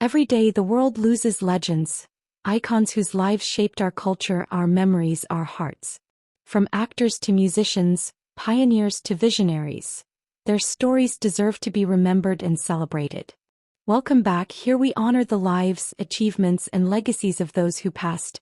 Every day the world loses legends, icons whose lives shaped our culture, our memories, our hearts. From actors to musicians, pioneers to visionaries, their stories deserve to be remembered and celebrated. Welcome back. Here we honor the lives, achievements, and legacies of those who passed.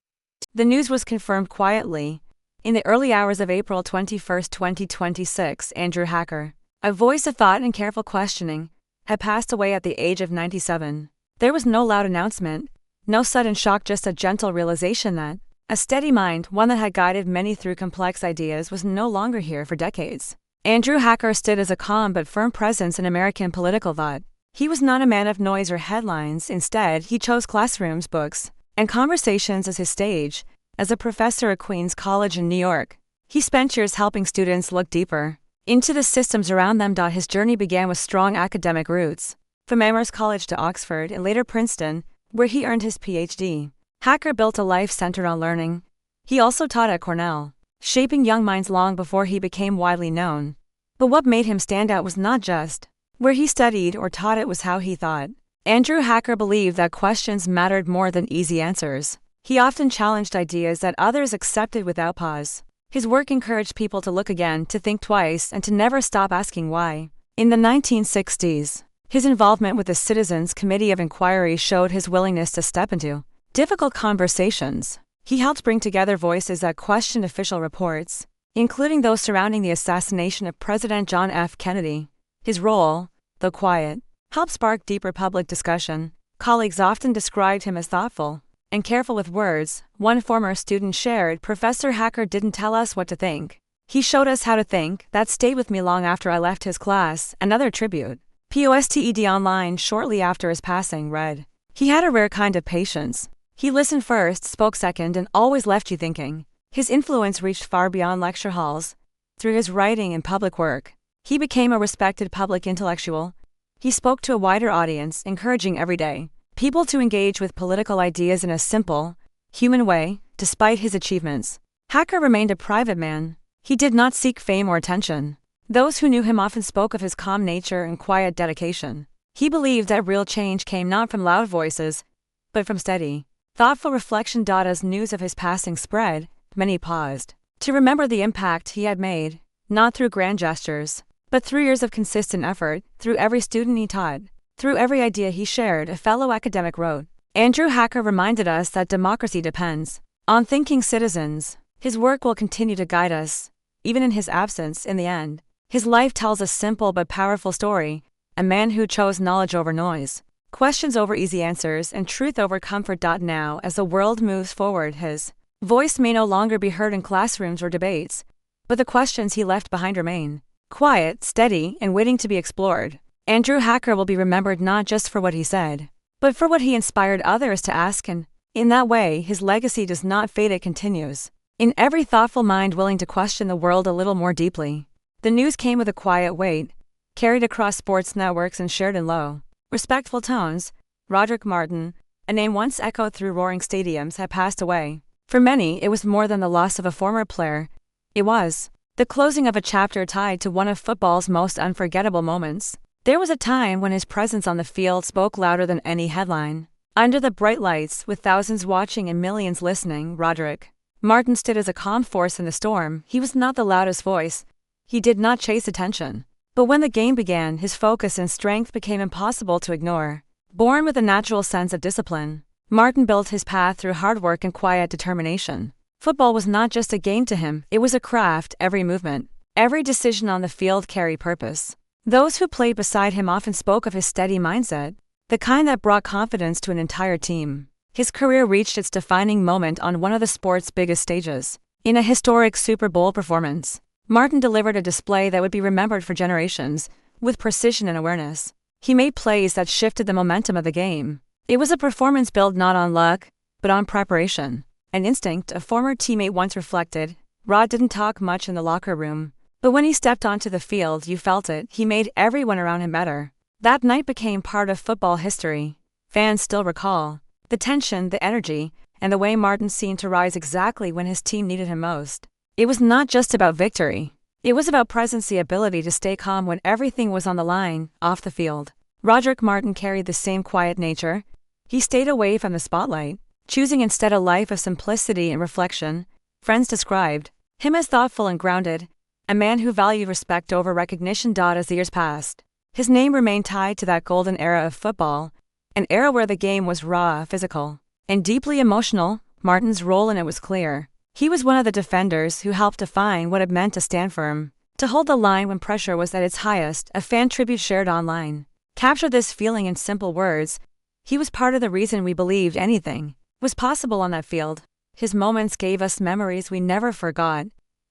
The news was confirmed quietly. In the early hours of April 21, 2026, Andrew Hacker, a voice of thought and careful questioning, had passed away at the age of 97. There was no loud announcement, no sudden shock, just a gentle realization that a steady mind, one that had guided many through complex ideas, was no longer here for decades. Andrew Hacker stood as a calm but firm presence in American political thought. He was not a man of noise or headlines. Instead, he chose classrooms, books, and conversations as his stage. As a professor at Queens College in New York, he spent years helping students look deeper into the systems around them. His journey began with strong academic roots. From Amherst College to Oxford and later Princeton, where he earned his Ph.D., Hacker built a life centered on learning. He also taught at Cornell, shaping young minds long before he became widely known. But what made him stand out was not just where he studied or taught, it was how he thought. Andrew Hacker believed that questions mattered more than easy answers. He often challenged ideas that others accepted without pause. His work encouraged people to look again, to think twice, and to never stop asking why. In the 1960s, his involvement with the Citizens Committee of Inquiry showed his willingness to step into difficult conversations. He helped bring together voices that questioned official reports, including those surrounding the assassination of President John F. Kennedy. His role, though quiet, helped spark deeper public discussion. Colleagues often described him as thoughtful and careful with words. One former student shared, "Professor Hacker didn't tell us what to think. He showed us how to think." That stayed with me long after I left his class. Another tribute, posted online shortly after his passing, read, "He had a rare kind of patience. He listened first, spoke second, and always left you thinking." His influence reached far beyond lecture halls. Through his writing and public work, he became a respected public intellectual. He spoke to a wider audience, encouraging everyday people to engage with political ideas in a simple, human way. Despite his achievements, Hacker remained a private man. He did not seek fame or attention. Those who knew him often spoke of his calm nature and quiet dedication. He believed that real change came not from loud voices, but from steady, thoughtful reflection. As news of his passing spread, many paused to remember the impact he had made, not through grand gestures, but through years of consistent effort. Through every student he taught, through every idea he shared, a fellow academic wrote, "Andrew Hacker reminded us that democracy depends on thinking citizens." His work will continue to guide us, even in his absence. In the end, his life tells a simple but powerful story, a man who chose knowledge over noise, questions over easy answers, and truth over comfort. Now, as the world moves forward, his voice may no longer be heard in classrooms or debates, but the questions he left behind remain, quiet, steady, and waiting to be explored. Andrew Hacker will be remembered not just for what he said, but for what he inspired others to ask, and in that way, his legacy does not fade, it continues in every thoughtful mind willing to question the world a little more deeply. The news came with a quiet weight, carried across sports networks and shared in low, respectful tones. Roderick Martin, a name once echoed through roaring stadiums, had passed away. For many, it was more than the loss of a former player. It was the closing of a chapter tied to one of football's most unforgettable moments. There was a time when his presence on the field spoke louder than any headline. Under the bright lights, with thousands watching and millions listening, Roderick Martin stood as a calm force in the storm. He was not the loudest voice. He did not chase attention. But when the game began, his focus and strength became impossible to ignore. Born with a natural sense of discipline, Martin built his path through hard work and quiet determination. Football was not just a game to him, it was a craft. Every movement, every decision on the field carried purpose. Those who played beside him often spoke of his steady mindset, the kind that brought confidence to an entire team. His career reached its defining moment on one of the sport's biggest stages. In a historic Super Bowl performance, Martin delivered a display that would be remembered for generations. With precision and awareness, he made plays that shifted the momentum of the game. It was a performance built not on luck, but on preparation. An instinct, a former teammate once reflected. Rod didn't talk much in the locker room, but when he stepped onto the field, you felt it. He made everyone around him better. That night became part of football history. Fans still recall the tension, the energy, and the way Martin seemed to rise exactly when his team needed him most. It was not just about victory. It was about presence, the ability to stay calm when everything was on the line. Off the field, Roderick Martin carried the same quiet nature. He stayed away from the spotlight, choosing instead a life of simplicity and reflection. Friends described him as thoughtful and grounded, a man who valued respect over recognition. As the years passed, his name remained tied to that golden era of football, an era where the game was raw, physical, and deeply emotional. Martin's role in it was clear. He was one of the defenders who helped define what it meant to stand firm, to hold the line when pressure was at its highest. A fan tribute shared online captured this feeling in simple words: he was part of the reason we believed anything was possible on that field. His moments gave us memories we never forgot.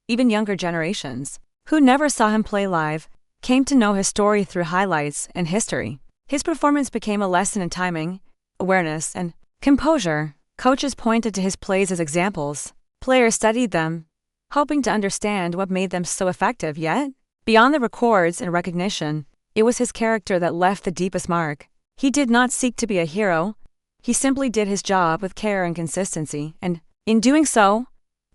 Even younger generations, who never saw him play live, came to know his story through highlights and history. His performance became a lesson in timing, awareness, and composure. Coaches pointed to his plays as examples. Players studied them, hoping to understand what made them so effective. Yet, beyond the records and recognition, it was his character that left the deepest mark. He did not seek to be a hero. He simply did his job with care and consistency, and, in doing so,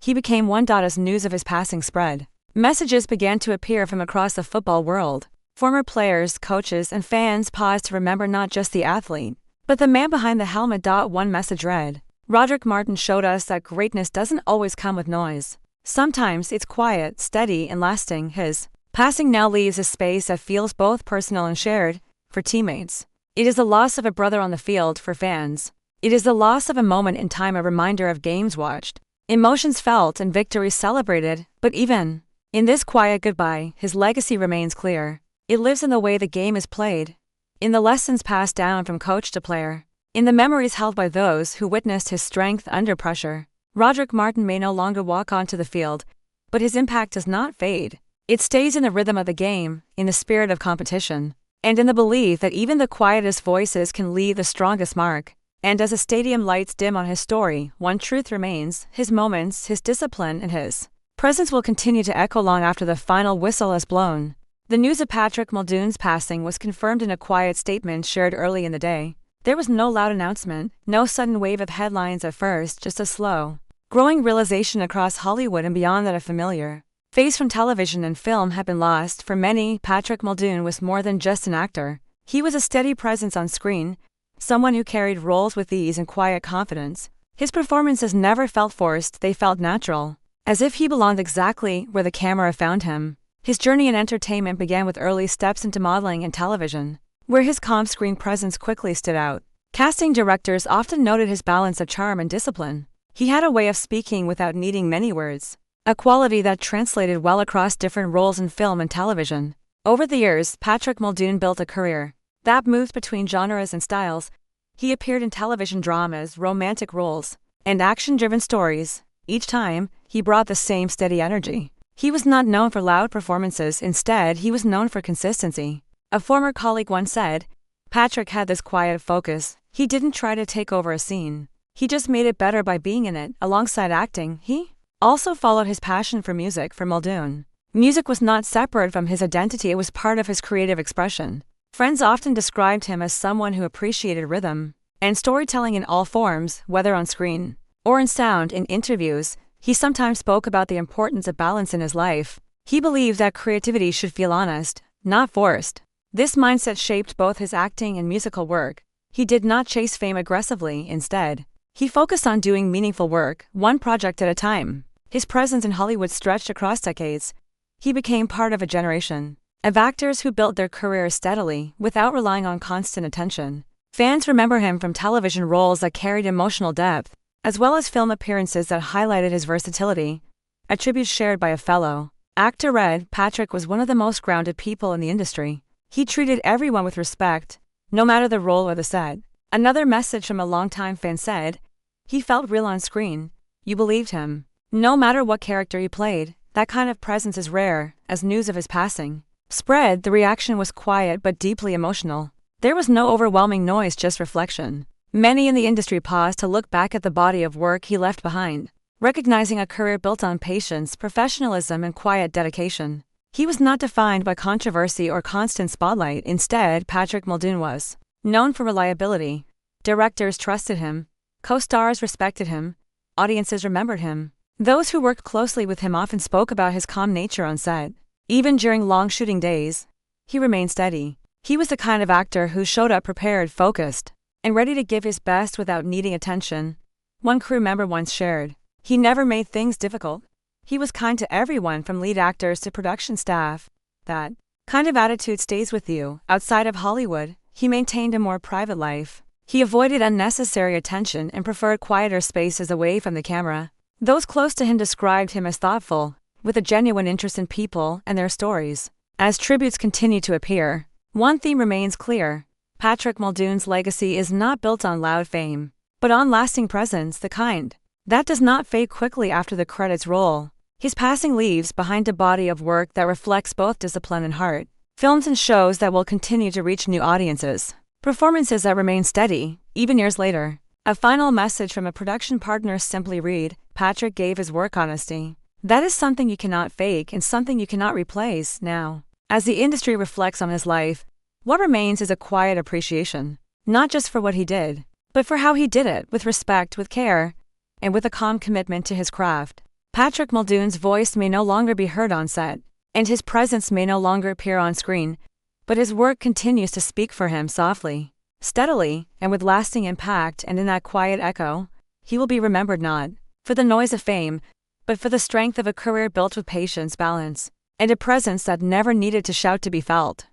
he became one. As news of his passing spread, messages began to appear from across the football world. Former players, coaches, and fans paused to remember not just the athlete, but the man behind the helmet. One message read: Roderick Martin showed us that greatness doesn't always come with noise. Sometimes it's quiet, steady, and lasting. His passing now leaves a space that feels both personal and shared. For teammates, it is the loss of a brother on the field. For fans, it is the loss of a moment in time, a reminder of games watched, emotions felt, and victories celebrated. But even in this quiet goodbye, his legacy remains clear. It lives in the way the game is played, in the lessons passed down from coach to player, in the memories held by those who witnessed his strength under pressure. Roderick Martin may no longer walk onto the field, but his impact does not fade. It stays in the rhythm of the game, in the spirit of competition, and in the belief that even the quietest voices can leave the strongest mark. And as the stadium lights dim on his story, one truth remains: his moments, his discipline, and his presence will continue to echo long after the final whistle is blown. The news of Patrick Muldoon's passing was confirmed in a quiet statement shared early in the day. There was no loud announcement, no sudden wave of headlines at first, just a slow, growing realization across Hollywood and beyond that a familiar face from television and film had been lost. For many, Patrick Muldoon was more than just an actor. He was a steady presence on screen, someone who carried roles with ease and quiet confidence. His performances never felt forced, they felt natural, as if he belonged exactly where the camera found him. His journey in entertainment began with early steps into modeling and television, where his calm screen presence quickly stood out. Casting directors often noted his balance of charm and discipline. He had a way of speaking without needing many words, a quality that translated well across different roles in film and television. Over the years, Patrick Muldoon built a career that moved between genres and styles. He appeared in television dramas, romantic roles, and action-driven stories. Each time, he brought the same steady energy. He was not known for loud performances, instead he was known for consistency. A former colleague once said, Patrick had this quiet focus. He didn't try to take over a scene. He just made it better by being in it. Alongside acting, he also followed his passion for music. For Muldoon, music was not separate from his identity, it was part of his creative expression. Friends often described him as someone who appreciated rhythm and storytelling in all forms, whether on screen or in sound. In interviews, he sometimes spoke about the importance of balance in his life. He believed that creativity should feel honest, not forced. This mindset shaped both his acting and musical work. He did not chase fame aggressively, instead, he focused on doing meaningful work, one project at a time. His presence in Hollywood stretched across decades. He became part of a generation of actors who built their careers steadily, without relying on constant attention. Fans remember him from television roles that carried emotional depth, as well as film appearances that highlighted his versatility. A tribute shared by a fellow actor read, Patrick was one of the most grounded people in the industry. He treated everyone with respect, no matter the role or the set. Another message from a longtime fan said, he felt real on screen. You believed him, no matter what character he played. That kind of presence is rare. As news of his passing spread, the reaction was quiet but deeply emotional. There was no overwhelming noise, just reflection. Many in the industry paused to look back at the body of work he left behind, recognizing a career built on patience, professionalism, and quiet dedication. He was not defined by controversy or constant spotlight. Instead, Patrick Muldoon was known for reliability. Directors trusted him, co-stars respected him, audiences remembered him. Those who worked closely with him often spoke about his calm nature on set. Even during long shooting days, he remained steady. He was the kind of actor who showed up prepared, focused, and ready to give his best without needing attention. One crew member once shared, "He never made things difficult. He was kind to everyone from lead actors to production staff. That kind of attitude stays with you. Outside of Hollywood, he maintained a more private life. He avoided unnecessary attention and preferred quieter spaces away from the camera. Those close to him described him as thoughtful, with a genuine interest in people and their stories." As tributes continue to appear, one theme remains clear. Patrick Muldoon's legacy is not built on loud fame, but on lasting presence, the kind that does not fade quickly after the credits roll. His passing leaves behind a body of work that reflects both discipline and heart. Films and shows that will continue to reach new audiences. Performances that remain steady, even years later. A final message from a production partner simply read, "Patrick gave his work honesty." That is something you cannot fake and something you cannot replace now. As the industry reflects on his life, what remains is a quiet appreciation, not just for what he did, but for how he did it, with respect, with care, and with a calm commitment to his craft. Patrick Muldoon's voice may no longer be heard on set, and his presence may no longer appear on screen, but his work continues to speak for him softly, steadily, and with lasting impact, and in that quiet echo, he will be remembered not for the noise of fame, but for the strength of a career built with patience, balance, and a presence that never needed to shout to be felt.